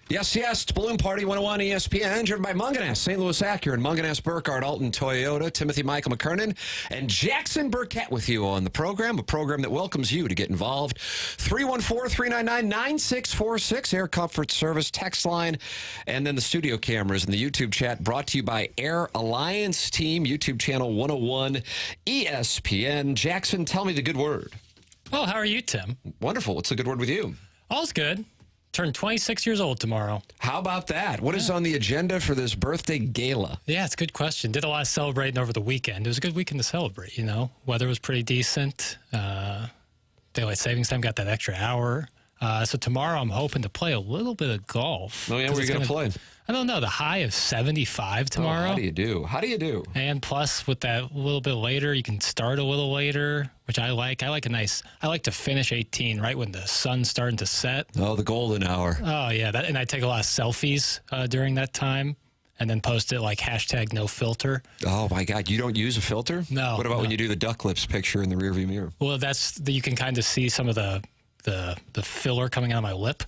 Yes, it's Balloon Party 101 ESPN, driven by Munganess, St. Louis Acura, and Munganess, Burkhardt, Alton, Toyota, Timothy, Michael McKernan, and Jackson Burkett with you on the program, a program that welcomes you to get involved. 314-399-9646, Air Comfort Service text line, and then the studio cameras and the YouTube chat brought to you by Air Alliance Team, YouTube channel 101 ESPN. Jackson, tell me the good word. Well, how are you, Tim? Wonderful. What's the good word with you? All's good. Turn 26 years old tomorrow. How about that? What is on the agenda for this birthday gala? Yeah, it's a good question. Did a lot of celebrating over the weekend. It was a good weekend to celebrate, you know. Weather was pretty decent. Daylight savings time got that extra hour. So tomorrow I'm hoping to play a little bit of golf. Oh, yeah, where are you going to play? I don't know. The high of 75 tomorrow. Oh, how do you do? How do you do? And plus, with that little bit later, you can start a little later, which I like. I like to finish 18 right when the sun's starting to set. Oh, the golden hour. Oh, yeah. And I take a lot of selfies during that time and then post it like #NoFilter. Oh, my God. You don't use a filter? No. What about when you do the duck lips picture in the rearview mirror? Well, you can kind of see some of the filler coming out of my lip.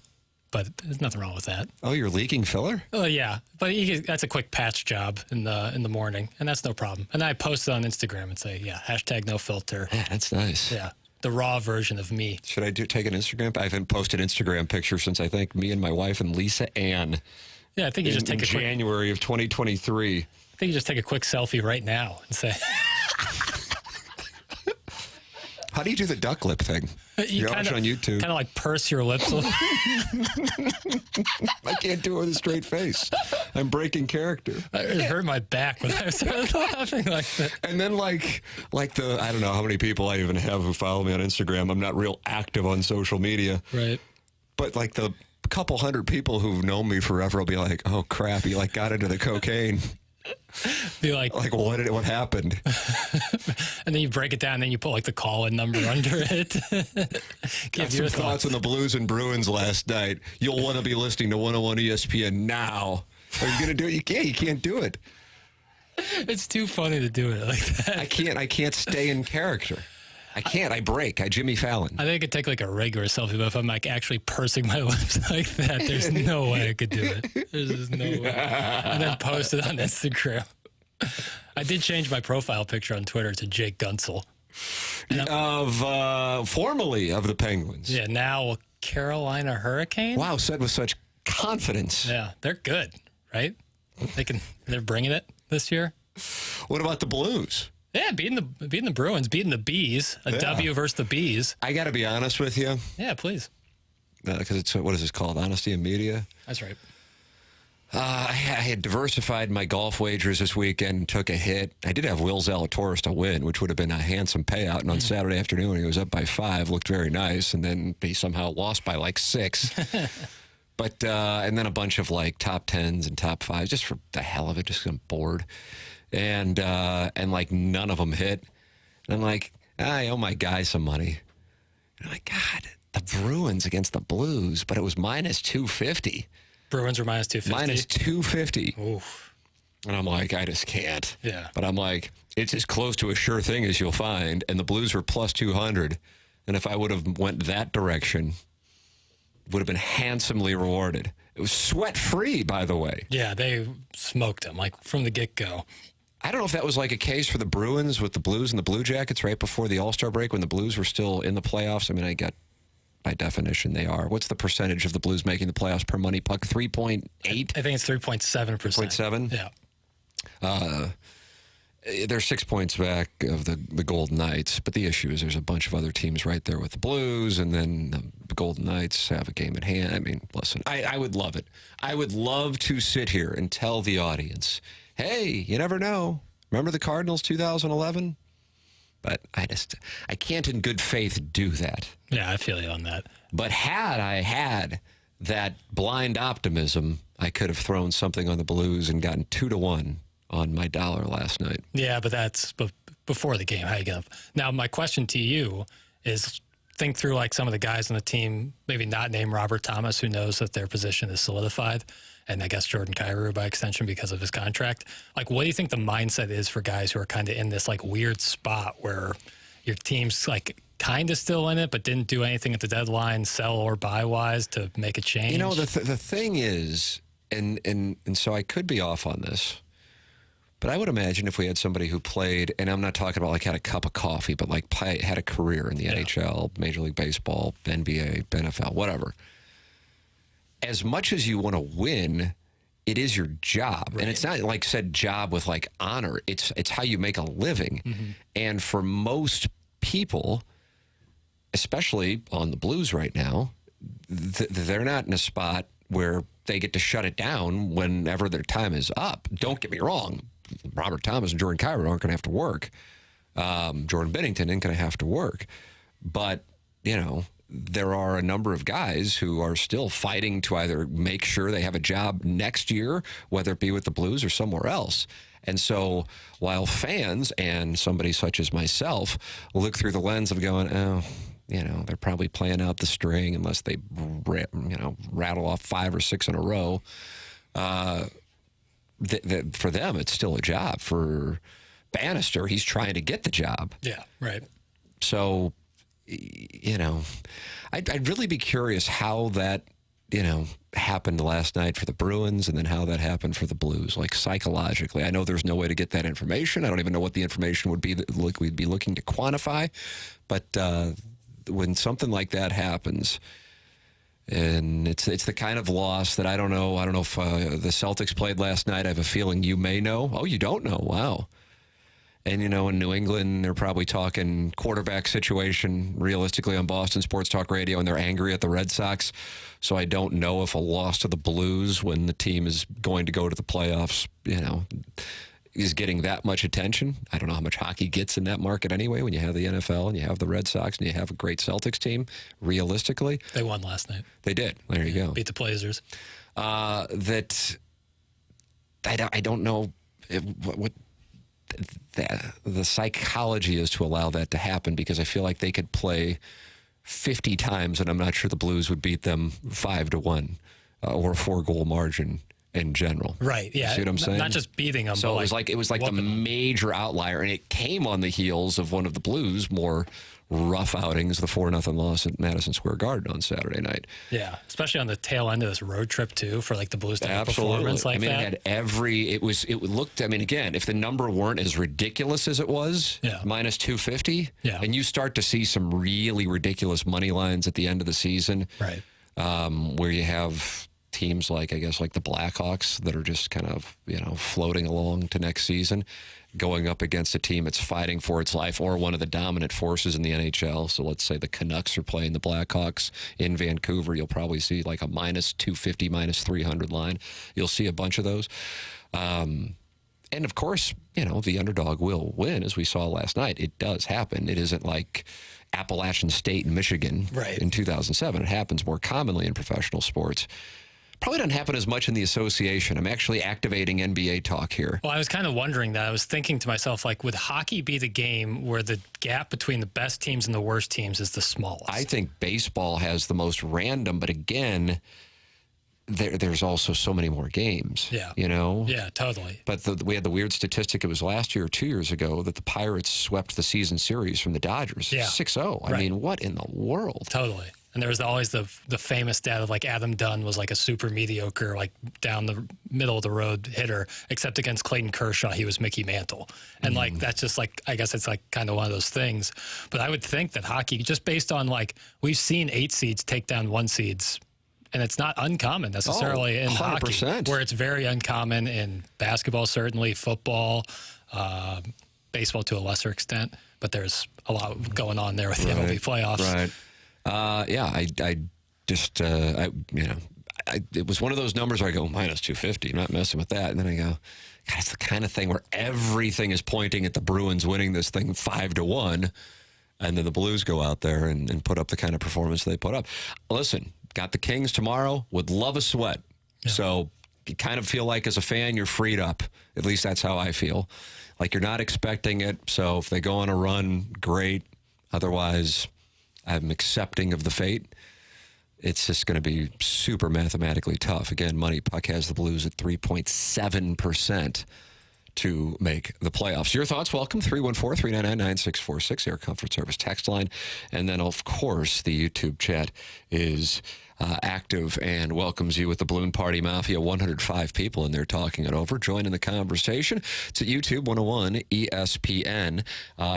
But there's nothing wrong with that. Oh, you're leaking filler? Oh, yeah. But that's a quick patch job in the morning, and that's no problem. And then I post it on Instagram and say, yeah, #NoFilter. Yeah, that's nice. Yeah, the raw version of me. Should I take an Instagram? I haven't posted Instagram pictures since, I think, me and my wife and Lisa Ann. Yeah, I think you just take a quick... January of 2023. I think you just take a quick selfie right now and say... How do you do the duck lip thing? You watch on YouTube. Kind of like purse your lips a little. I can't do it with a straight face. I'm breaking character. It hurt my back when I started laughing like that. And then I don't know how many people I even have who follow me on Instagram. I'm not real active on social media. Right. But the couple hundred people who've known me forever will be like, oh crap, he got into the cocaine. Be like what happened? And then you break it down, and then you put the call-in number under it. Got some thoughts on the Blues and Bruins last night. You'll want to be listening to 101 ESPN now. Are you going to do it? You can't do it. It's too funny to do it like that. I can't stay in character. I can't. I break. I Jimmy Fallon. I think I could take a regular selfie, but if I'm actually pursing my lips like that, there's no way I could do it. There's just no way. And then post it on Instagram. I did change my profile picture on Twitter to Jake Gunsel. Formerly of the Penguins. Yeah, now Carolina Hurricanes. Wow, said with such confidence. Yeah, they're good, right? They're bringing it this year. What about the Blues? Yeah, beating the Bruins, beating the Bees, W versus the Bees. I got to be honest with you. Yeah, please. Because it's, what is this called? Honesty in media? That's right. I had diversified my golf wagers this weekend, took a hit. I did have Will Zalatoris to win, which would have been a handsome payout. And on Saturday afternoon, he was up by 5, looked very nice. And then he somehow lost by 6. But, and then a bunch of top 10s and top 5s, just for the hell of it, just 'cause I'm bored. And none of them hit. And I'm like, I owe my guy some money. And I'm like, God, the Bruins against the Blues, but it was minus 250. Bruins were minus 250. Minus 250. Oof. And I'm like, I just can't. Yeah. But I'm like, it's as close to a sure thing as you'll find. And the Blues were plus 200. And if I would have went that direction, would have been handsomely rewarded. It was sweat-free, by the way. Yeah, they smoked them, from the get-go. I don't know if that was a case for the Bruins with the Blues and the Blue Jackets right before the All-Star break when the Blues were still in the playoffs. I mean, by definition, they are. What's the percentage of the Blues making the playoffs per money puck? 3.8? I think it's 3.7%. 3.7? Yeah. They're 6 points back of the Golden Knights, but the issue is there's a bunch of other teams right there with the Blues, and then the Golden Knights have a game at hand. I mean, listen, I would love it. I would love to sit here and tell the audience, hey, you never know. Remember the Cardinals 2011? But I can't in good faith do that. Yeah, I feel you on that. But had I had that blind optimism, I could have thrown something on the Blues and gotten 2-1 on my dollar last night. Yeah, but that's before the game. How you get up? Now, my question to you is think through some of the guys on the team, maybe not named Robert Thomas, who knows that their position is solidified, and I guess Jordan Kyrou by extension because of his contract. What do you think the mindset is for guys who are kind of in this weird spot where your team's kind of still in it, but didn't do anything at the deadline, sell or buy wise, to make a change? You know, the thing is, and so I could be off on this, but I would imagine if we had somebody who played, and I'm not talking about like had a cup of coffee, but like had a career in the NHL, Major League Baseball, NBA, NFL, whatever. As much as you want to win, it is your job. Right. And it's not like said job with like honor. It's how you make a living. Mm-hmm. And for most people, especially on the Blues right now, they're not in a spot where they get to shut it down whenever their time is up. Don't get me wrong. Robert Thomas and Jordan Kyrou aren't going to have to work. Jordan Binnington ain't going to have to work. But, you know, there are a number of guys who are still fighting to either make sure they have a job next year, whether it be with the Blues or somewhere else. And so while fans and somebody such as myself look through the lens of going, oh, you know, they're probably playing out the string unless they, rattle off 5 or 6 in a row. For them, it's still a job. For Bannister, he's trying to get the job. Yeah, right. So, you know, I'd really be curious how that, happened last night for the Bruins and then how that happened for the Blues, like psychologically. I know there's no way to get that information. I don't even know what the information would be that we'd be looking to quantify. But when something like that happens, and it's the kind of loss that I don't know. I don't know if the Celtics played last night. I have a feeling you may know. Oh, you don't know? Wow. And, in New England, they're probably talking quarterback situation realistically on Boston Sports Talk Radio, and they're angry at the Red Sox. So I don't know if a loss to the Blues when the team is going to go to the playoffs, is getting that much attention. I don't know how much hockey gets in that market anyway when you have the NFL and you have the Red Sox and you have a great Celtics team, realistically. They won last night. They did. There you go. Beat the Blazers. I don't know what the psychology is to allow that to happen, because I feel like they could play 50 times and I'm not sure the Blues would beat them 5-1 or a 4-goal margin in general. Right, yeah. See what I'm saying? Not just beating them, so but it was like the major outlier, and it came on the heels of one of the Blues' more rough outings, the 4-0 loss at Madison Square Garden on Saturday night. Yeah, especially on the tail end of this road trip too, for like the Blues to have a performance like that. It had it looked, again, if the number weren't as ridiculous as it was, minus 250, and you start to see some really ridiculous money lines at the end of the season, right? Where you have teams like, I guess, like the Blackhawks that are just kind of, floating along to next season, going up against a team that's fighting for its life, or one of the dominant forces in the NHL. So let's say the Canucks are playing the Blackhawks in Vancouver. You'll probably see like a minus 250, minus 300 line. You'll see a bunch of those. And of course, the underdog will win, as we saw last night. It does happen. It isn't like Appalachian State and Michigan in 2007. It happens more commonly in professional sports. Probably doesn't happen as much in the association. I'm actually activating NBA talk here. Well, I was kind of wondering that. I was thinking to myself, like, would hockey be the game where the gap between the best teams and the worst teams is the smallest? I think baseball has the most random, but again, there's also so many more games. Yeah. Yeah, totally. But we had the weird statistic, it was last year or 2 years ago, that the Pirates swept the season series from the Dodgers. 6-0. I mean, what in the world? Totally. And there was always the famous stat of like Adam Dunn was like a super mediocre, like down the middle of the road hitter, except against Clayton Kershaw, he was Mickey Mantle. And like, that's just like, I guess it's like kind of one of those things. But I would think that hockey, just based on like, we've seen 8 seeds take down 1 seeds, and it's not uncommon necessarily in 100%. hockey, where it's very uncommon in basketball, certainly football, baseball to a lesser extent, but there's a lot going on there with the MLB playoffs. Right. It was one of those numbers where I go, minus 250, I'm not messing with that. And then I go, God, it's the kind of thing where everything is pointing at the Bruins winning this thing 5-1. And then the Blues go out there and put up the kind of performance they put up. Listen, got the Kings tomorrow, would love a sweat. Yeah. So you kind of feel like as a fan, you're freed up. At least that's how I feel. Like you're not expecting it. So if they go on a run, great. Otherwise, I'm accepting of the fate. It's just going to be super mathematically tough. Again, Money Puck has the Blues at 3.7% to make the playoffs. Your thoughts, welcome, 314-399-9646, Air Comfort Service text line. And then, of course, the YouTube chat is active and welcomes you with the Balloon Party Mafia. 105 people in there talking it over. Join in the conversation. It's at YouTube 101 ESPN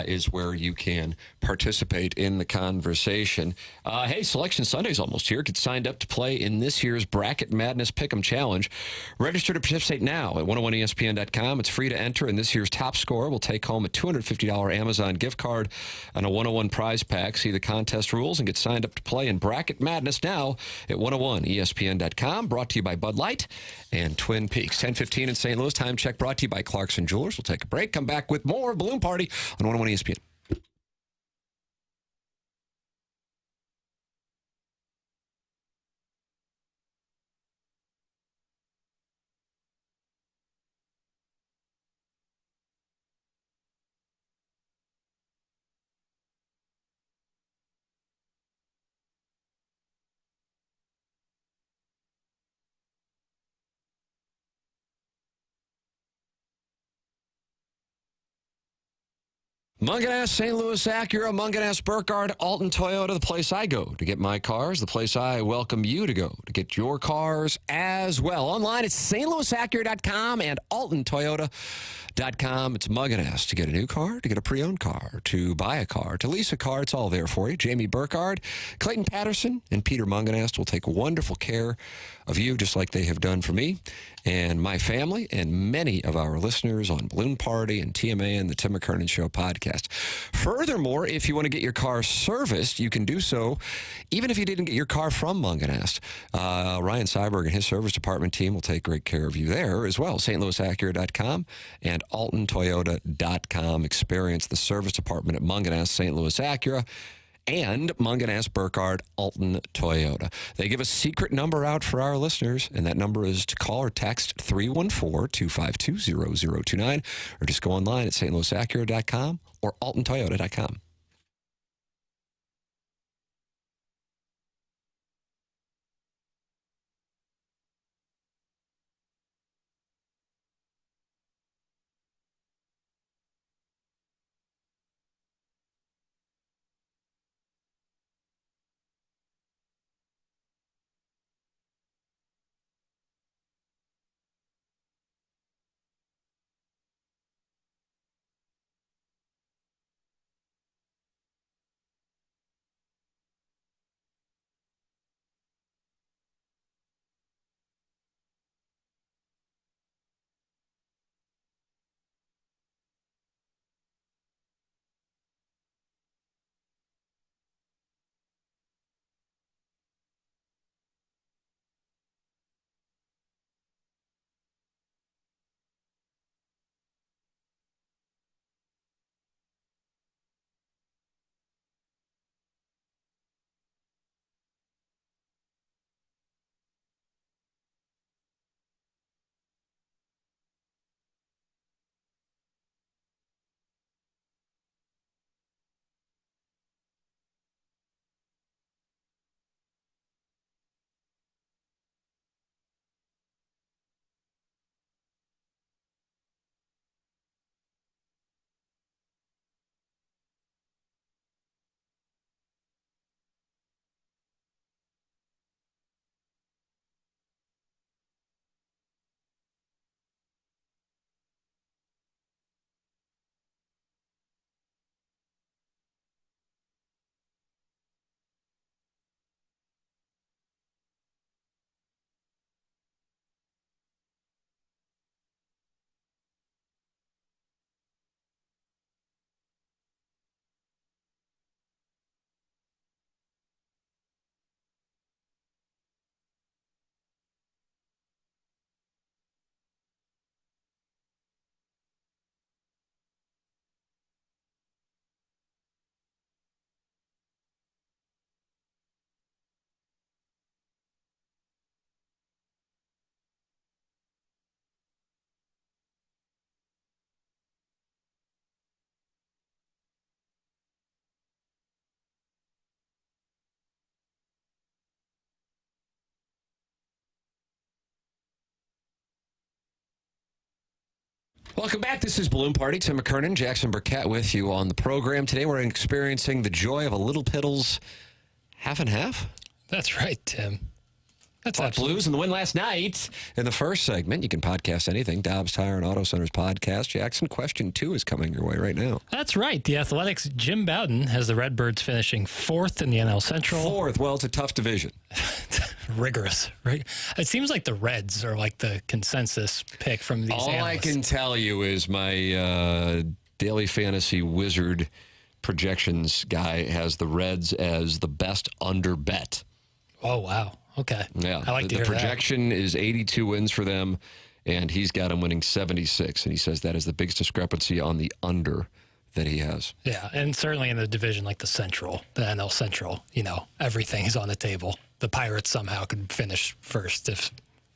is where you can participate in the conversation. Hey, Selection Sunday's almost here. Get signed up to play in this year's Bracket Madness Pick'em Challenge. Register to participate now at 101ESPN.com. It's free to enter, and this year's top scorer will take home a $250 Amazon gift card and a 101 prize pack. See the contest rules and get signed up to play in Bracket Madness now at 101ESPN.com. Brought to you by Bud Light and Twin Peaks. 10:15 in St. Louis. Time check brought to you by Clarkson Jewelers. We'll take a break. Come back with more Balloon Party on 101 ESPN. Munganess, St. Louis Acura, Munganess, Burkhardt, Alton Toyota, the place I go to get my cars, the place I welcome you to go to get your cars as well. Online, it's stlouisacura.com and altontoyota.com. It's Munganess to get a new car, to get a pre-owned car, to buy a car, to lease a car. It's all there for you. Jamie Burkhardt, Clayton Patterson, and Peter Munganess will take wonderful care of you, just like they have done for me and my family and many of our listeners on Balloon Party and TMA and the Tim McKernan Show podcast. Furthermore, if you want to get your car serviced, you can do so even if you didn't get your car from Munganess. Ryan Seiberg and his service department team will take great care of you there as well. stlouisacura.com and altontoyota.com. Experience the service department at Munganess, St. Louis Acura, and Munganess, Burkhardt, Alton Toyota. They give a secret number out for our listeners, and that number is to call or text 314-252-0029, or just go online at stlouisacura.com or altontoyota.com. Welcome back. This is Balloon Party. Tim McKernan, Jackson Burkett with you on the program. Today we're experiencing the joy of a Little Piddles half and half. That's right, Tim. That's Hot absolutely. Blues and the win last night. In the first segment, you can podcast anything. Dobbs Tire and Auto Center's podcast. Jackson, question 2 is coming your way right now. That's right. The Athletics' Jim Bowden has the Redbirds finishing 4th in the NL Central. 4th. Well, it's a tough division. Rigorous, right? It seems like the Reds are like the consensus pick from these All analysts. I can tell you is my daily fantasy wizard projections guy has the Reds as the best under bet. Oh, wow. Okay. Yeah. I like to the hear projection is 82 wins for them, and he's got them winning 76. And he says that is the biggest discrepancy on the under that he has. that. Yeah, and certainly in the division like the Central, the NL Central, everything is on the table. The Pirates somehow could finish first if,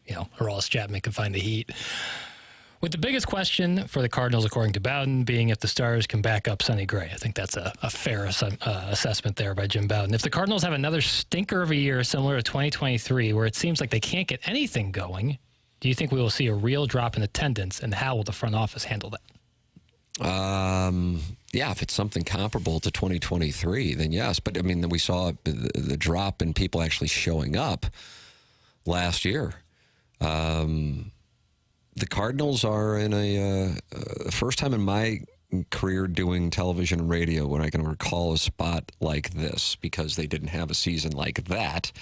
Aroldis Chapman could find the heat. With the biggest question for the Cardinals, according to Bowden, being if the Stars can back up Sonny Gray. I think that's a fair assessment there by Jim Bowden. If the Cardinals have another stinker of a year similar to 2023, where it seems like they can't get anything going, do you think we will see a real drop in attendance, and how will the front office handle that? Yeah, if it's something comparable to 2023, then yes. But, I mean, we saw the drop in people actually showing up last year. The Cardinals are in a first time in my career doing television and radio when I can recall a spot like this, because they didn't have a season like that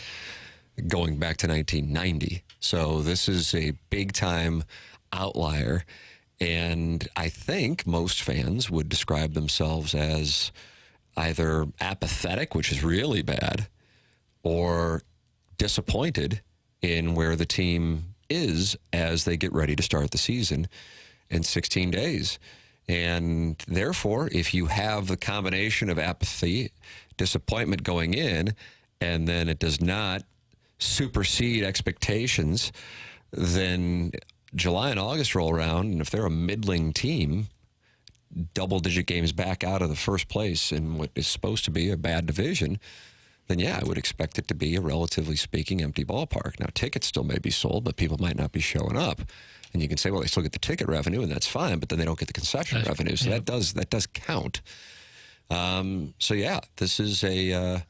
going back to 1990. So this is a big-time outlier, and I think most fans would describe themselves as either apathetic, which is really bad, or disappointed in where the team is as they get ready to start the season in 16 days. And therefore, if you have the combination of apathy, disappointment going in, and then it does not supersede expectations, then July and August roll around, and if they're a middling team, double-digit games back out of the first place in what is supposed to be a bad division, then yeah, I would expect it to be a relatively speaking empty ballpark. Now, tickets still may be sold, but people might not be showing up. And you can say, well, they still get the ticket revenue, and that's fine, but then they don't get the concession revenue. So that does count. So yeah, this is a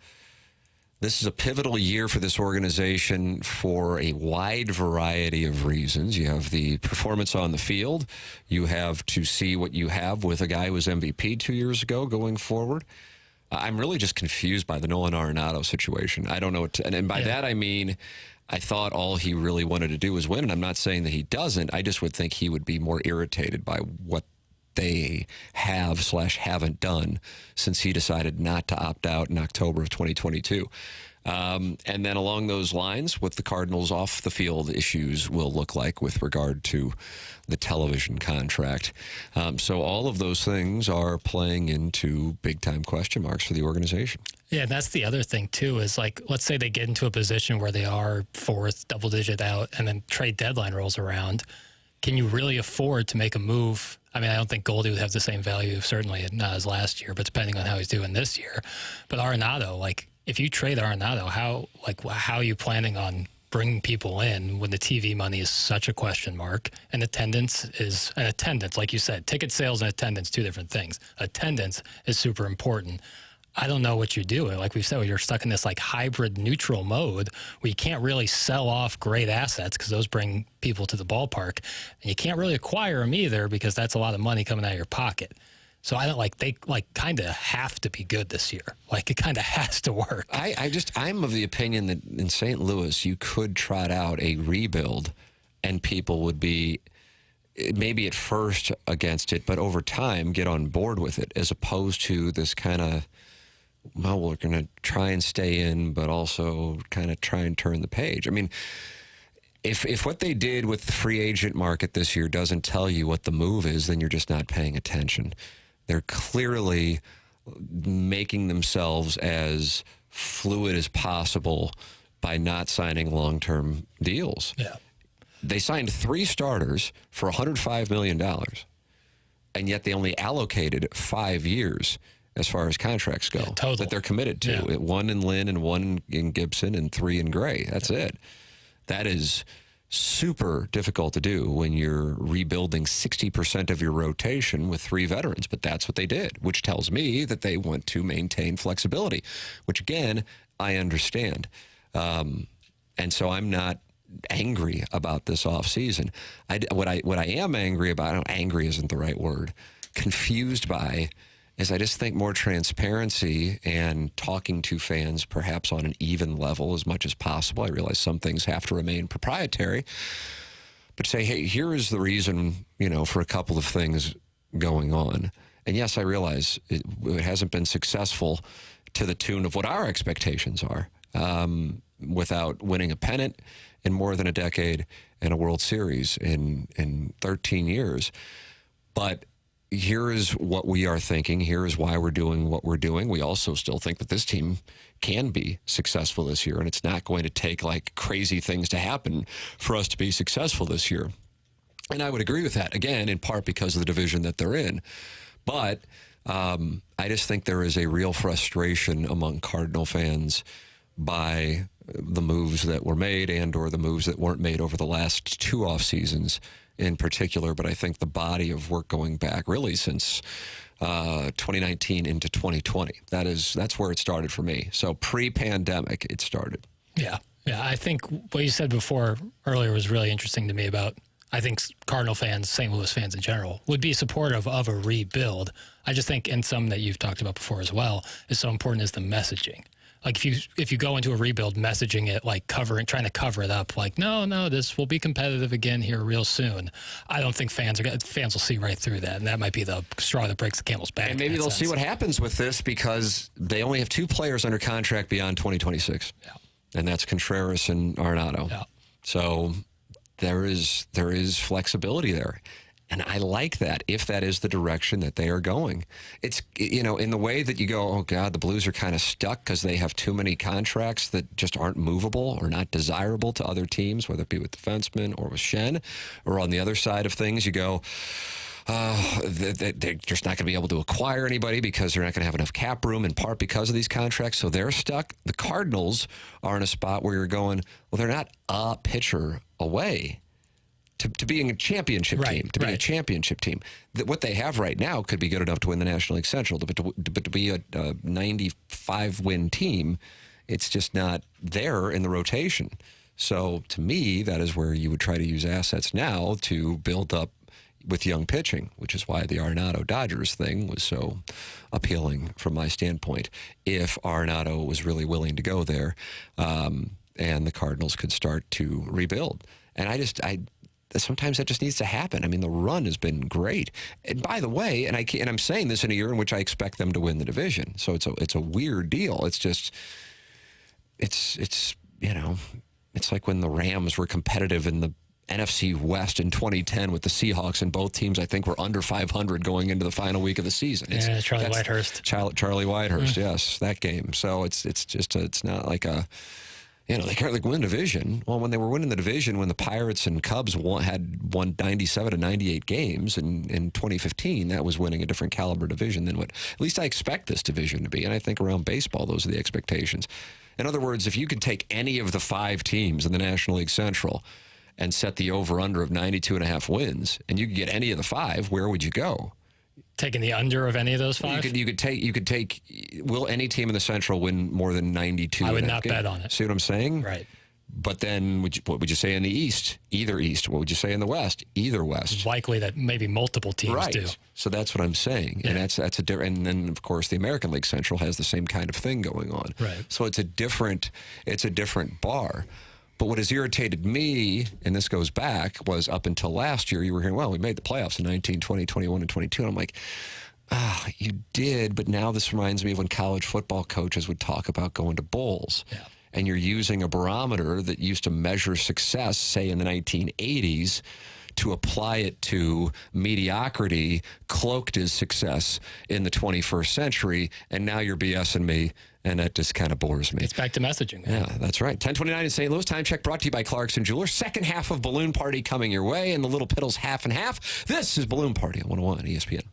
pivotal year for this organization for a wide variety of reasons. You have the performance on the field. You have to see what you have with a guy who was MVP 2 years ago going forward. I'm really just confused by the Nolan Arenado situation. I don't know what to, and by that I mean, I thought all he really wanted to do was win, and I'm not saying that he doesn't. I just would think he would be more irritated by what they have/haven't done since he decided not to opt out in October of 2022. And then along those lines, what the Cardinals off the field issues will look like with regard to the television contract. So all of those things are playing into big-time question marks for the organization. Yeah, and that's the other thing, too, is like, let's say they get into a position where they are 4th, double-digit out, and then trade deadline rolls around. Can you really afford to make a move? I mean, I don't think Goldie would have the same value, certainly not as last year, but depending on how he's doing this year. But Arenado, like, if you trade Arenado, how are you planning on bringing people in when the TV money is such a question mark, and attendance, like you said, ticket sales and attendance, two different things. Attendance is super important. I don't know what you do. Like we've said, you're stuck in this like hybrid neutral mode where you can't really sell off great assets because those bring people to the ballpark, and you can't really acquire them either because that's a lot of money coming out of your pocket. So I don't they kind of have to be good this year. Like it kind of has to work. I'm of the opinion that in St. Louis you could trot out a rebuild, and people would be maybe at first against it, but over time get on board with it, as opposed to this kind of, well, we're going to try and stay in, but also kind of try and turn the page. I mean, if what they did with the free agent market this year doesn't tell you what the move is, then you're just not paying attention. They're clearly making themselves as fluid as possible by not signing long-term deals. Yeah. They signed 3 starters for $105 million, and yet they only allocated 5 years as far as contracts go that they're committed to. Yeah. 1 in Lynn and 1 in Gibson and 3 in Gray. That's it. That is super difficult to do when you're rebuilding 60% of your rotation with 3 veterans. But that's what they did, which tells me that they want to maintain flexibility, which, again, I understand. And so I'm not angry about this offseason. What I am angry about, I don't, angry isn't the right word, confused by, is I just think more transparency and talking to fans perhaps on an even level as much as possible. I realize some things have to remain proprietary, but say, hey, here is the reason, for a couple of things going on. And yes, I realize it hasn't been successful to the tune of what our expectations are, without winning a pennant in more than a decade and a World Series in 13 years. But here is what we are thinking. Here is why we're doing what we're doing. We also still think that this team can be successful this year, and it's not going to take like crazy things to happen for us to be successful this year. And I would agree with that, again, in part because of the division that they're in. But I just think there is a real frustration among Cardinal fans by the moves that were made and or the moves that weren't made over the last 2 off seasons in particular. But I think the body of work going back really since 2019 into 2020, that's where it started for me. So pre-pandemic, it started. Yeah. I think what you said before earlier was really interesting to me about, I think Cardinal fans, St. Louis fans in general, would be supportive of a rebuild. I just think, and some that you've talked about before as well, is so important is the messaging. Like if you go into a rebuild messaging it, like trying to cover it up, like, no, this will be competitive again here real soon. I don't think fans will see right through that. And that might be the straw that breaks the camel's back. And maybe they'll see what happens with this because they only have 2 players under contract beyond 2026. Yeah. And that's Contreras and Arenado. Yeah. So there is flexibility there. And I like that, if that is the direction that they are going. It's, in the way that you go, oh, God, the Blues are kind of stuck because they have too many contracts that just aren't movable or not desirable to other teams, whether it be with defensemen or with Shen. Or on the other side of things, you go, they're just not going to be able to acquire anybody because they're not going to have enough cap room, in part because of these contracts. So they're stuck. The Cardinals are in a spot where you're going, well, they're not a pitcher away to being a championship team, to be a championship team. What they have right now could be good enough to win the National League Central, but to be a 95-win team, it's just not there in the rotation. So to me, that is where you would try to use assets now to build up with young pitching, which is why the Arenado Dodgers thing was so appealing from my standpoint. If Arenado was really willing to go there, and the Cardinals could start to rebuild. And sometimes that just needs to happen. I mean, the run has been great. And by the way, and I'm saying this in a year in which I expect them to win the division. So it's a weird deal. It's just, it's like when the Rams were competitive in the NFC West in 2010 with the Seahawks, and both teams, I think, were under 500 going into the final week of the season. Charlie Whitehurst. Charlie Whitehurst, yes, that game. So it's not like a... they can't win a division. Well, when they were winning the division, when the Pirates and Cubs had won 97 to 98 games in 2015, that was winning a different caliber division than what at least I expect this division to be. And I think around baseball, those are the expectations. In other words, if you could take any of the 5 teams in the National League Central and set the over-under of 92.5 wins, and you could get any of the 5, where would you go? Taking the under of any of those 5? You could take. Will any team in the Central win more than 92? I would not bet on it. See what I'm saying? Right. But then, what would you say in the East? Either East. What would you say in the West? Either West. It's likely that maybe multiple teams do. So that's what I'm saying, and that's a different. And then, of course, the American League Central has the same kind of thing going on. Right. So it's a different bar. But what has irritated me, and this goes back, was up until last year, you were hearing, well, we made the playoffs in 19, 20, 21, and 22. And I'm like, you did, but now this reminds me of when college football coaches would talk about going to bowls. Yeah. And you're using a barometer that used to measure success, say, in the 1980s, to apply it to mediocrity cloaked as success in the 21st century. And now you're BSing me, and that just kind of bores me. It's back to messaging. Yeah, that's right. 10:29 in St. Louis. Time check brought to you by Clarkson Jewelers. Second half of Balloon Party coming your way, and the Little Piddles half and half. This is Balloon Party on 101 ESPN.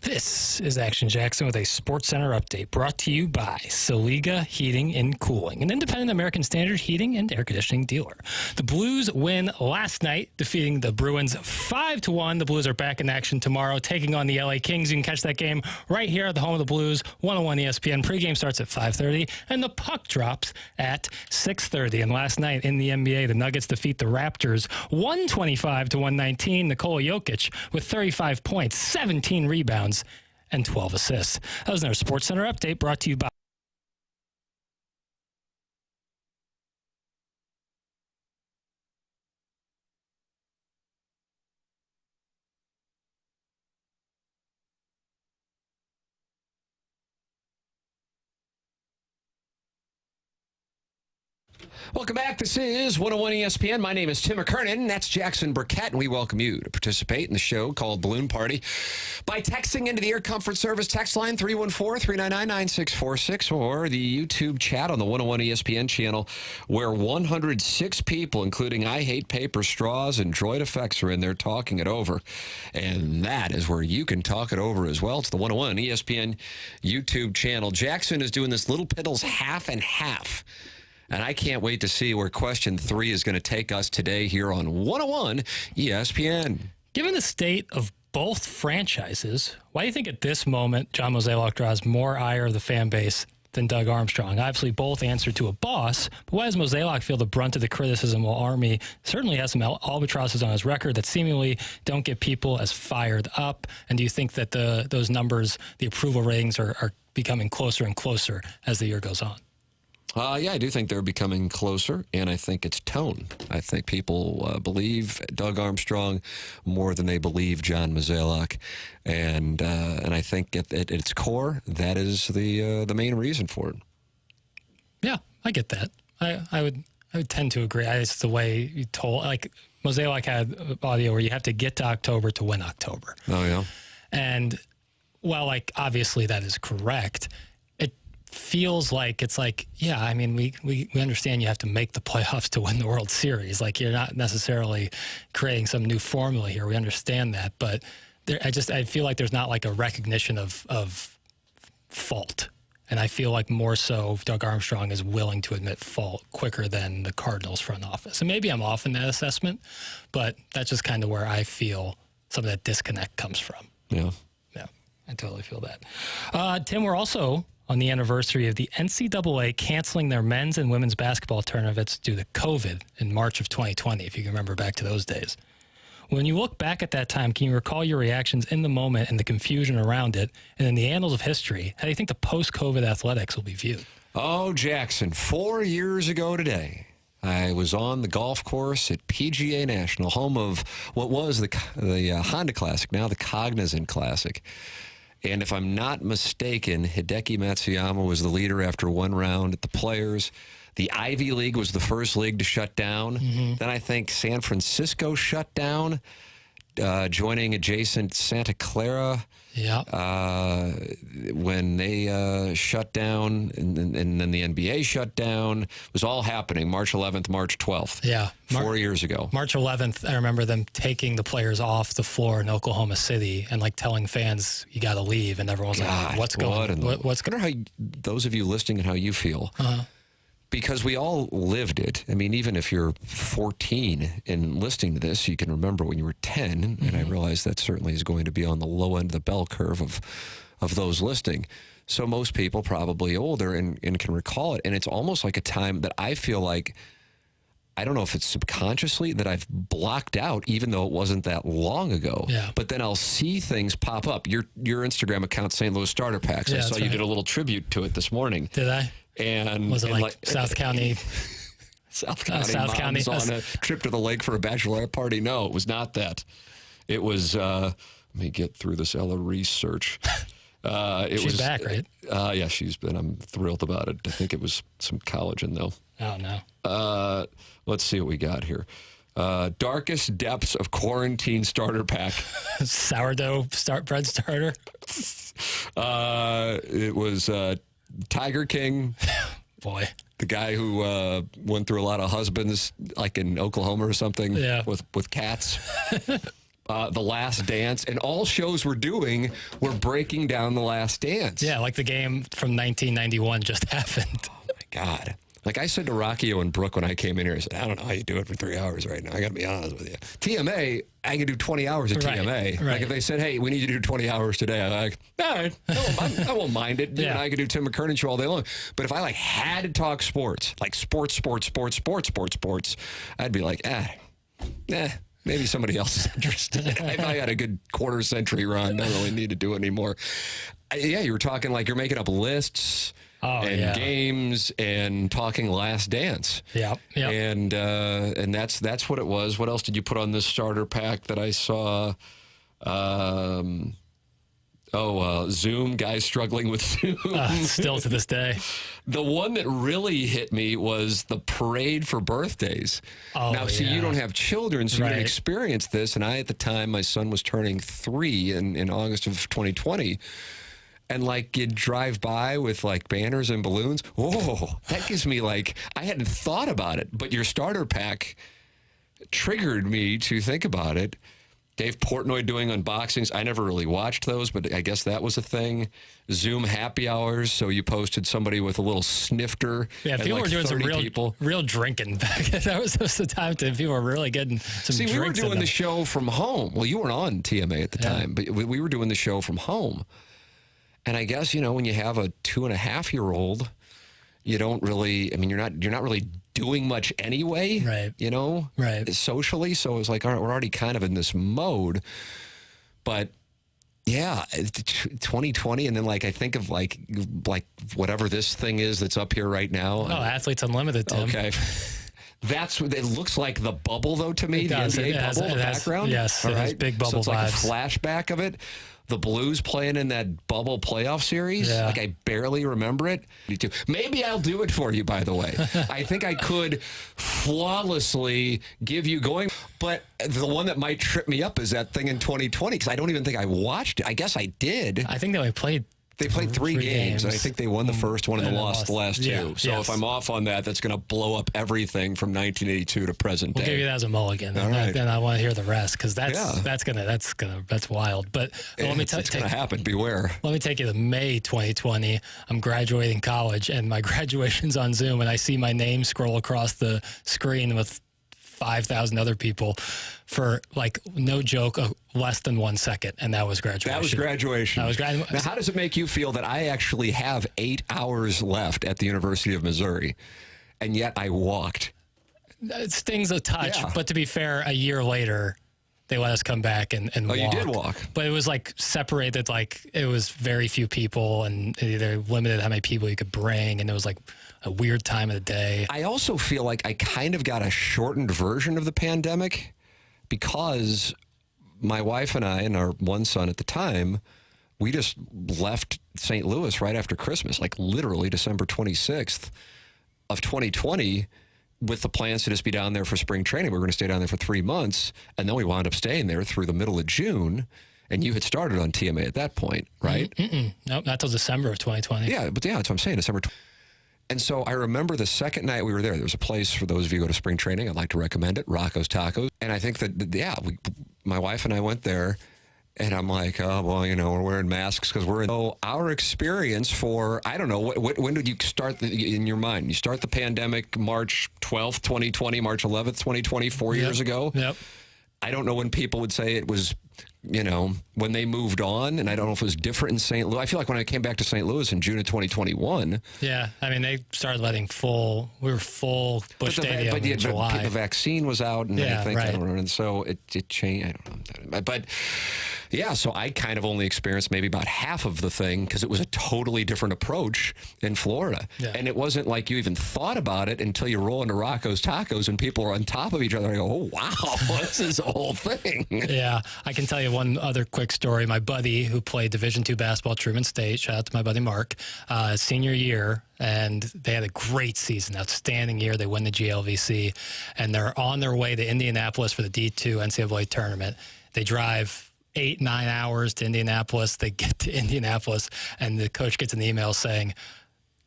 This is Action Jackson with a Sports Center update brought to you by Saliga Heating and Cooling, an independent American Standard heating and air conditioning dealer. The Blues win last night, defeating the Bruins 5-1. The Blues are back in action tomorrow, taking on the LA Kings. You can catch that game right here at the home of the Blues, 101 ESPN. Pregame starts at 5:30, and the puck drops at 6:30. And last night in the NBA, the Nuggets defeat the Raptors 125-119. Nikola Jokic with 35 points, 17 rebounds, and 12 assists. That was another Sports Center update brought to you by Welcome back. This is 101 ESPN. My name is Tim McKernan. That's Jackson Burkett, and we welcome you to participate in the show called Balloon Party by texting into the Air Comfort Service text line 314-399-9646 or the YouTube chat on the 101 ESPN channel, where 106 people, including I Hate Paper Straws and Droid Effects, are in there talking it over. And that is where you can talk it over as well. It's the 101 ESPN YouTube channel. Jackson is doing this Little Piddles half and half. And I can't wait to see where question 3 is going to take us today here on 101 ESPN. Given the state of both franchises, why do you think at this moment John Mozeliak draws more ire of the fan base than Doug Armstrong? Obviously, both answer to a boss, but why does Mozeliak feel the brunt of the criticism while Army certainly has some albatrosses on his record that seemingly don't get people as fired up? And do you think that those numbers, the approval ratings, are becoming closer and closer as the year goes on? Yeah, I do think they're becoming closer, and I think it's tone. I think people believe Doug Armstrong more than they believe John Mozeliak, and I think at its core, that is the main reason for it. Yeah, I get that. I would tend to agree. It's the way you told, like Mozeliak had audio where you have to get to October to win October. Oh yeah, and while like obviously that is correct, feels like it's like, yeah, I mean, we understand you have to make the playoffs to win the World Series. Like, you're not necessarily creating some new formula here. We understand that, but I feel like there's not like a recognition of fault. And I feel like more so Doug Armstrong is willing to admit fault quicker than the Cardinals front office. And maybe I'm off in that assessment, but that's just kind of where I feel some of that disconnect comes from. Yeah. Yeah, I totally feel that. Tim, we're also on the anniversary of the NCAA canceling their men's and women's basketball tournaments due to COVID in March of 2020, if you can remember back to those days. When you look back at that time, can you recall your reactions in the moment and the confusion around it? And in the annals of history, how do you think the post-COVID athletics will be viewed? Oh, Jackson, 4 years ago today, I was on the golf course at PGA National, home of what was the Honda Classic, now the Cognizant Classic. And if I'm not mistaken, Hideki Matsuyama was the leader after one round at the Players. The Ivy League was the first league to shut down. Mm-hmm. Then I think San Francisco shut down, joining adjacent Santa Clara. Yeah. When they shut down, and then the NBA shut down. It was all happening March 11th, March 12th. Yeah. 4 years ago. March 11th, I remember them taking the players off the floor in Oklahoma City and like telling fans, you got to leave. And everyone's like, what's going on? I wonder how those of you listening and how you feel. Uh-huh. Because we all lived it. I mean, even if you're 14 and listening to this, you can remember when you were 10. Mm-hmm. And I realize that certainly is going to be on the low end of the bell curve of those listening. So most people probably older and can recall it. And it's almost like a time that I feel like, I don't know if it's subconsciously that I've blocked out, even though it wasn't that long ago. Yeah. But then I'll see things pop up. Your Instagram account, St. Louis Starter Packs. Yeah, I saw you did a little tribute to it this morning. Did I? And was it like South County? South County on a trip to the lake for a bachelorette party? No, it was not that. It was, let me get through this Ella research. She's back, right? Yeah, she's been. I'm thrilled about it. I think it was some collagen, though. Oh, no. Let's see what we got here. Darkest depths of quarantine starter pack. Sourdough bread starter. It was Tiger King. Boy. The guy who went through a lot of husbands, like in Oklahoma or something, yeah. with cats. The Last Dance, and all shows we're doing were breaking down The Last Dance. Yeah, like the game from 1991 just happened. Oh, my God. Like I said to Rockio and Brooke when I came in here, I said, I don't know how you do it for 3 hours right now. I got to be honest with you. TMA, I can do 20 hours of TMA. Right. Like if they said, hey, we need you to do 20 hours today, I'm like, all right, I won't mind it. Yeah. And I could do Tim McKernan show all day long. But if I like had to talk sports, like sports, I'd be like, maybe somebody else is interested. If I had a good quarter century run, I don't really need to do it anymore. Yeah, you were talking like you're making up lists. Games and talking Last Dance. Yep. And that's what it was. What else did you put on this starter pack that I saw? Zoom, guys struggling with Zoom. Still to this day. The one that really hit me was the parade for birthdays. Now, see, you don't have children, so you didn't experience this. And I, at the time, my son was turning 3 in August of 2020. And like you'd drive by with like banners and balloons. Oh, that gives me like, I hadn't thought about it, but your starter pack triggered me to think about it. Dave Portnoy doing unboxings. I never really watched those, but I guess that was a thing. Zoom happy hours. So you posted somebody with a little snifter. Yeah, people were doing some real drinking back. That was the time people were really getting some drinks. See, we were doing the show from home. Well, you weren't on TMA at the time, but we were doing the show from home. And I guess, when you have a 2.5-year-old, you don't really, you're not really doing much anyway, right. Socially. So it was like, all right, we're already kind of in this mode. But yeah, 2020. And then like, I think of like whatever this thing is that's up here right now. Oh, Athletes Unlimited, Tim. Okay. That's what it looks like, the bubble, though, to me. It does. The NBA bubble in the background. Yes, it has big bubble so it's vibes. like a flashback of it. The Blues playing in that bubble playoff series. Yeah. Like, I barely remember it. Maybe I'll do it for you, by the way. I think I could flawlessly give you going. But the one that might trip me up is that thing in 2020, because I don't even think I watched it. I guess I did. I think they only played. They played three games, and I think they won the first one and lost the last 2. Yeah, so if I'm off on that, that's going to blow up everything from 1982 to present day. We'll give you that as a mulligan, and right. then I want to hear the rest, because that's wild. But let me it's going to happen. Beware. Let me take you to May 2020. I'm graduating college, and my graduation's on Zoom, and I see my name scroll across the screen with 5,000 other people for, like, no joke, less than 1 second, and that was graduation. That was graduation. Now, how does it make you feel that I actually have 8 hours left at the University of Missouri, and yet I walked? It stings a touch, but to be fair, a year later, they let us come back and walk. You did walk. But it was, like, separated, like, it was very few people, and they limited how many people you could bring, and it was, like, a weird time of the day. I also feel like I kind of got a shortened version of the pandemic, because my wife and I and our one son at the time, we just left St. Louis right after Christmas, like literally December 26th of 2020, with the plans to just be down there for spring training. We were going to stay down there for 3 months, and then we wound up staying there through the middle of June. And you had started on TMA at that point, right? Nope, not till December of 2020. Yeah, but that's what I'm saying, December. And so I remember the second night we were there was a place for those of you who go to spring training. I'd like to recommend it, Rocco's Tacos. And I think that, my wife and I went there, and I'm like, oh, well, we're wearing masks because we're in. So our experience for, I don't know, when did you start in your mind? You start the pandemic March 12th, 2020, March 11th, 2020, 4 years ago. Yep. I don't know when people would say it was, when they moved on, and I don't know if it was different in St. Louis. I feel like when I came back to St. Louis in June of 2021. Yeah, they started letting we were full Busch Stadium in July. The vaccine was out, and I think, right. I don't know, and so it changed. I don't know. But yeah, so I kind of only experienced maybe about half of the thing, because it was a totally different approach in Florida. Yeah. And it wasn't like you even thought about it until you roll into Rocco's Tacos and people are on top of each other. I go, oh, wow, this is the whole thing. Yeah, I can tell you one other quick story. My buddy who played Division II basketball at Truman State, shout out to my buddy Mark, senior year, and they had a great season, outstanding year. They win the GLVC, and they're on their way to Indianapolis for the D2 NCAA tournament. They drive 8-9 hours to Indianapolis. They get to Indianapolis, and the coach gets an email saying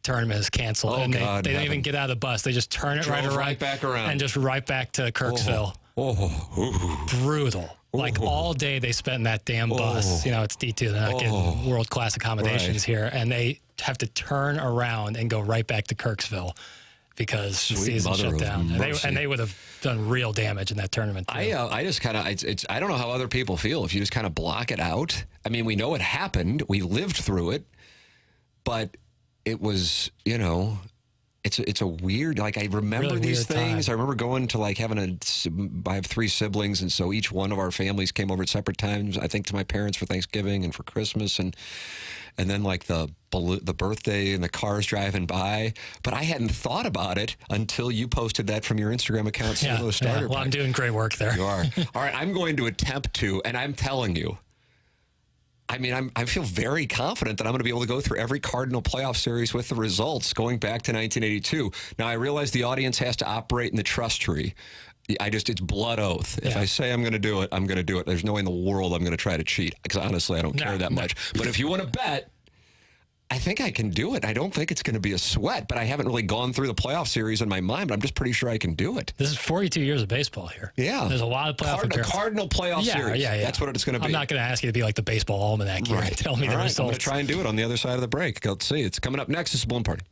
tournament is canceled. Oh, and God, they don't even get out of the bus. They just turn it right back around and just right back to Kirksville. Oh. Brutal. Like all day they spent in that damn bus. You know, it's D2. They're not getting world-class accommodations here. And they have to turn around and go right back to Kirksville because the season shut down. And they would have done real damage in that tournament, too. I just kind of, I don't know how other people feel if you just kind of block it out. I mean, we know it happened. We lived through it. But it was, you know, it's a weird, like, I remember really these things. time. I remember going to, like, I have 3 siblings, and so each one of our families came over at separate times, I think, to my parents for Thanksgiving and for Christmas, and then, like, the birthday and the cars driving by. But I hadn't thought about it until you posted that from your Instagram account. Well, I'm doing great work there. You are. All right, I'm going to attempt to, and I'm telling you, I mean, I feel very confident that I'm going to be able to go through every Cardinal playoff series with the results going back to 1982. Now, I realize the audience has to operate in the trust tree. It's blood oath. If I say I'm going to do it, I'm going to do it. There's no way in the world I'm going to try to cheat because honestly, I don't care that much. But if you want to bet, I think I can do it. I don't think it's going to be a sweat, but I haven't really gone through the playoff series in my mind, but I'm just pretty sure I can do it. This is 42 years of baseball here. Yeah. There's a lot of playoff appearances. Cardinal playoff series. Yeah. That's what it's going to be. I'm not going to ask you to be like the baseball almanac here and tell me the results. I'm going to try and do it on the other side of the break. Let's see. It's coming up next. This is Balloon Party.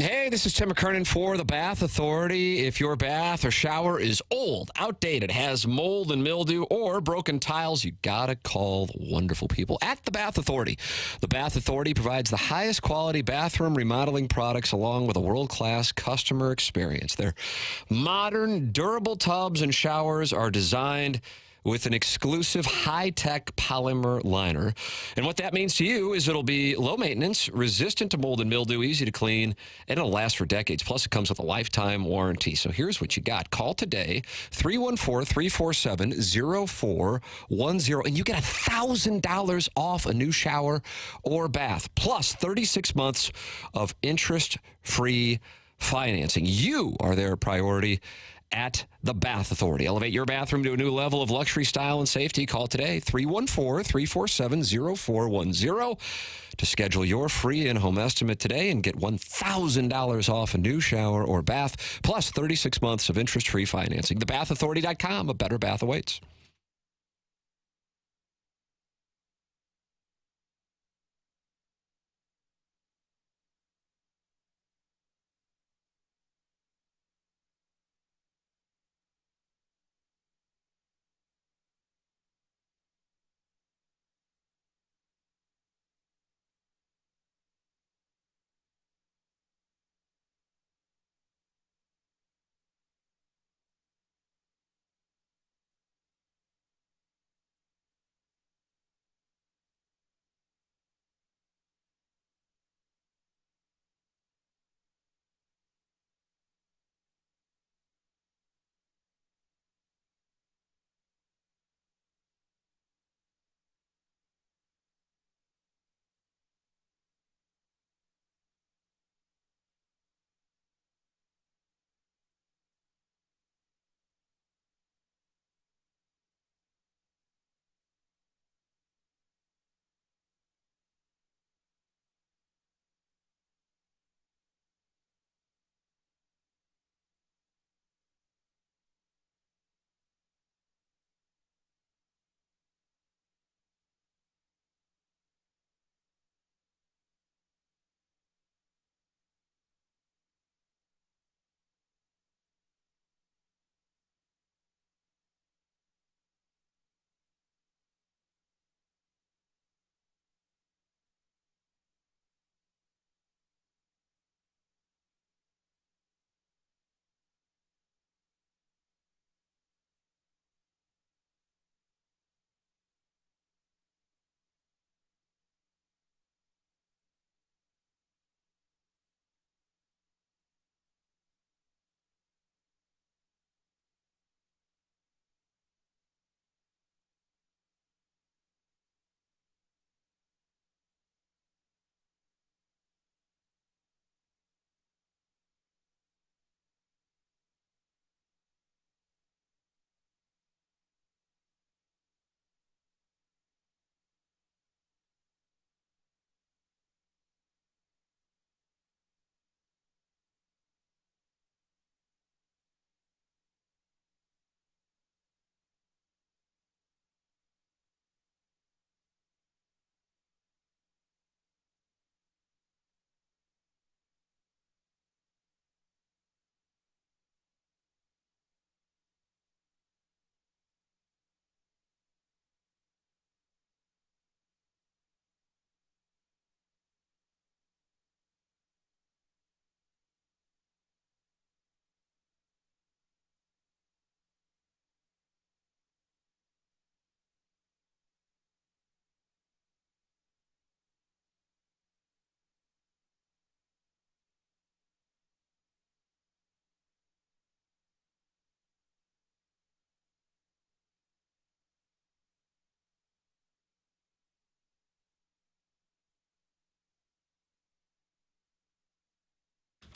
Hey, this is Tim McKernan for the Bath Authority. If your bath or shower is old, outdated, has mold and mildew, or broken tiles, you gotta call the wonderful people at the Bath Authority. The Bath Authority provides the highest quality bathroom remodeling products along with a world-class customer experience. Their modern, durable tubs and showers are designed with an exclusive high-tech polymer liner. And what that means to you is it'll be low maintenance, resistant to mold and mildew, easy to clean, and it'll last for decades. Plus, it comes with a lifetime warranty. So here's what you got. Call today, 314-347-0410, and you get $1,000 off a new shower or bath, plus 36 months of interest-free financing. You are their priority at the Bath Authority. Elevate your bathroom to a new level of luxury, style, and safety. Call today, 314-347-0410 to schedule your free in-home estimate today and get $1,000 off a new shower or bath, plus 36 months of interest-free financing. TheBathAuthority.com. A better bath awaits.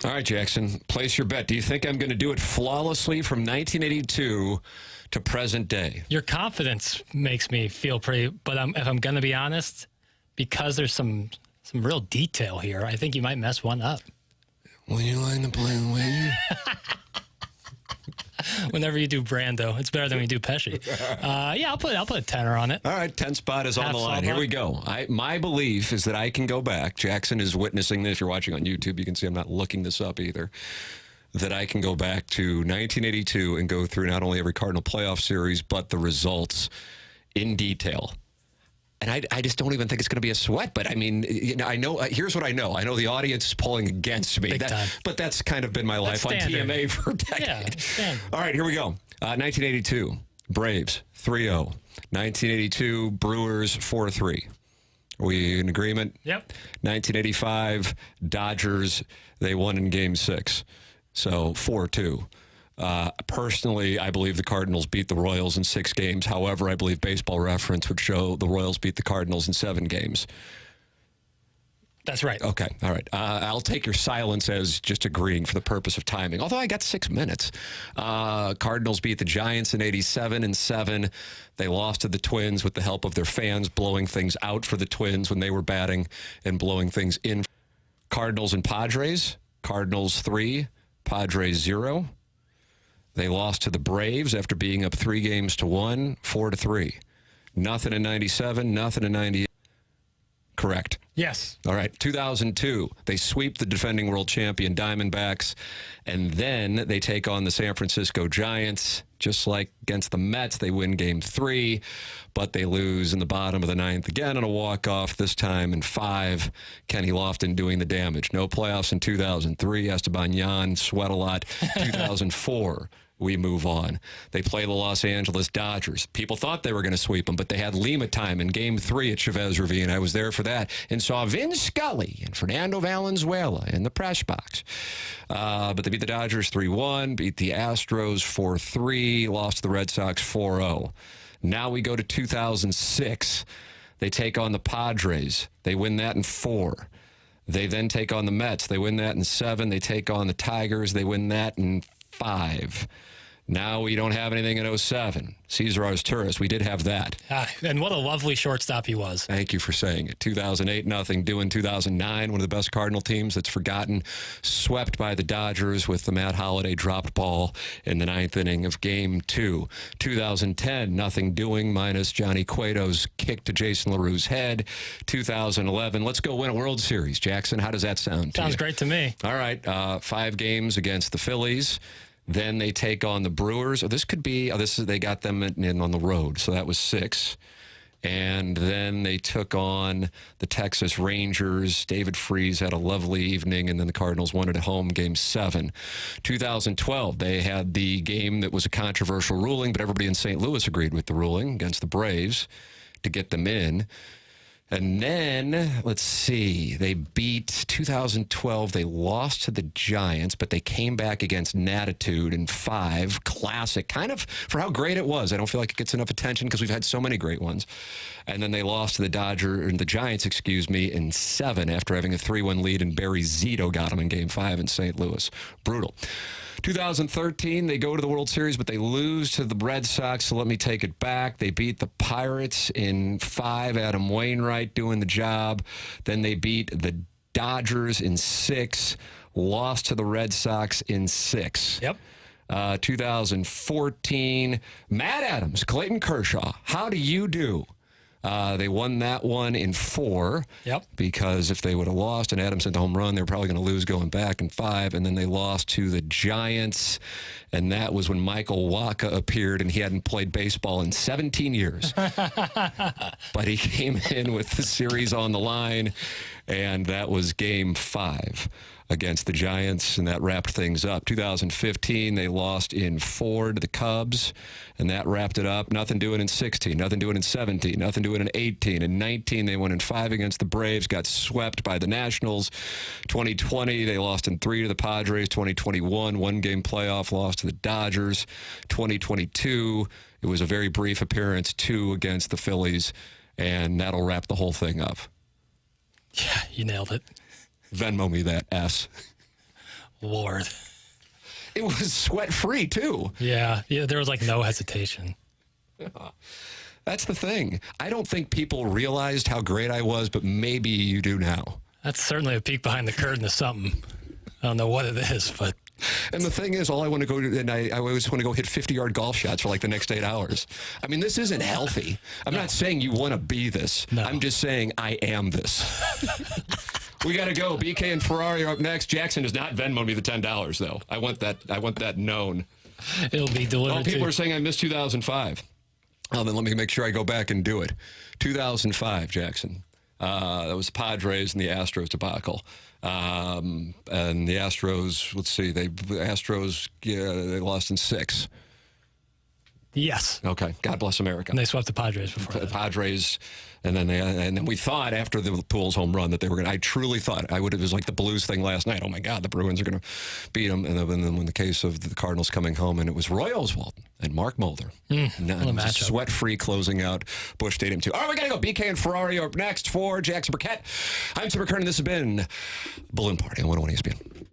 All right, Jackson, place your bet. Do you think I'm going to do it flawlessly from 1982 to present day? Your confidence makes me feel pretty, but if I'm going to be honest, because there's some real detail here, I think you might mess one up. When you line the plane way. Whenever you do Brando, it's better than when you do Pesci. Yeah, I'll put a tenner on it. All right, 10 spot is on the line. Here we go. My belief is that I can go back. Jackson is witnessing this. If you're watching on YouTube, you can see I'm not looking this up either. That I can go back to 1982 and go through not only every Cardinal playoff series, but the results in detail. And I just don't even think it's going to be a sweat. But, I mean, I know. Here's what I know. I know the audience is pulling against me. Big time. But that's kind of been my life on TMA for a decade. Yeah, all right, here we go. 1982, Braves, 3-0. 1982, Brewers, 4-3. Are we in agreement? Yep. 1985, Dodgers, they won in Game 6. So, 4-2. Personally, I believe the Cardinals beat the Royals in 6 games. However, I believe Baseball Reference would show the Royals beat the Cardinals in 7 games. That's right. Okay. All right. I'll take your silence as just agreeing for the purpose of timing, although I got 6 minutes. Cardinals beat the Giants in 87 and 7. They lost to the Twins with the help of their fans blowing things out for the Twins when they were batting and blowing things in. Cardinals and Padres. Cardinals 3, Padres 0. They lost to the Braves after being up 3-1, 4-3. Nothing in 97, nothing in 98. Correct. Yes. All right. 2002, they sweep the defending world champion Diamondbacks, and then they take on the San Francisco Giants. Just like against the Mets, they win Game 3, but they lose in the bottom of the 9th again on a walk-off, this time in 5. Kenny Lofton doing the damage. No playoffs in 2003. Esteban Yan sweat a lot. 2004. We move on. They play the Los Angeles Dodgers. People thought they were going to sweep them, but they had Lima time in Game 3 at Chavez Ravine. I was there for that and saw Vin Scully and Fernando Valenzuela in the press box. But they beat the Dodgers 3-1, beat the Astros 4-3, lost to the Red Sox 4-0. Now we go to 2006. They take on the Padres. They win that in 4. They then take on the Mets. They win that in 7. They take on the Tigers. They win that in 5. Now we don't have anything in 07. Cesar Arturas, we did have that. And what a lovely shortstop he was. Thank you for saying it. 2008, nothing doing. 2009, one of the best Cardinal teams that's forgotten. Swept by the Dodgers with the Matt Holliday dropped ball in the 9th inning of Game 2. 2010, nothing doing minus Johnny Cueto's kick to Jason LaRue's head. 2011, let's go win a World Series. Jackson, how does that sound to you? Sounds great to me. All right, 5 games against the Phillies. Then they take on the Brewers. They got them in on the road, so that was 6. And then they took on the Texas Rangers. David Freese had a lovely evening, and then the Cardinals won it at home, Game 7. 2012, they had the game that was a controversial ruling, but everybody in St. Louis agreed with the ruling against the Braves to get them in. And then, let's see, they beat 2012. They lost to the Giants, but they came back against Natitude in 5. Classic, kind of for how great it was. I don't feel like it gets enough attention because we've had so many great ones. And then they lost to the Giants, in 7 after having a 3-1 lead, and Barry Zito got them in Game 5 in St. Louis. Brutal. 2013, they go to the World Series, but they lose to the Red Sox, so let me take it back. They beat the Pirates in 5, Adam Wainwright doing the job. Then they beat the Dodgers in 6, lost to the Red Sox in 6. Yep. 2014, Matt Adams, Clayton Kershaw, how do you do? They won that one in 4. Yep. Because if they would have lost and Adams hit the home run, they were probably going to lose going back in 5. And then they lost to the Giants. And that was when Michael Wacha appeared, and he hadn't played baseball in 17 years. But he came in with the series on the line, and that was Game 5 against the Giants, and that wrapped things up. 2015, they lost in 4 to the Cubs, and that wrapped it up. Nothing doing in 16, nothing doing in 17, nothing doing in 18. In 19, they won in 5 against the Braves, got swept by the Nationals. 2020, they lost in 3 to the Padres. 2021, 1-game playoff loss to the Dodgers. 2022, it was a very brief appearance, 2 against the Phillies, and that'll wrap the whole thing up. Yeah, you nailed it. Venmo me that S. Lord. It was sweat-free, too. Yeah, there was like no hesitation. That's the thing. I don't think people realized how great I was, but maybe you do now. That's certainly a peek behind the curtain of something. I don't know what it is, but... And the thing is, all I want to go to, and I always want to go hit 50-yard golf shots for like the next 8 hours. I mean, this isn't healthy. I'm not saying you want to be this. No. I'm just saying I am this. We got to go. BK and Ferrari are up next. Jackson does not Venmo me the $10, though. I want that known. It'll be delivered. Oh, people are saying I missed 2005. Oh, then let me make sure I go back and do it. 2005, Jackson. That was the Padres and the Astros debacle. And the Astros, let's see, they lost in 6. Yes. Okay. God bless America. And they swept the Padres before The that. Padres, and then we thought after the Pujols home run that they were going to, I truly thought, it was like the Blues thing last night. Oh my God, the Bruins are going to beat them. And then in the case of the Cardinals coming home, and it was Roy Oswalt and Mark Mulder. Sweat-free closing out Busch Stadium 2. All right, we got to go. BK and Ferrari are up next for Jackson Burkett. I'm Tim McKernan. This has been Balloon Party on 101 ESPN.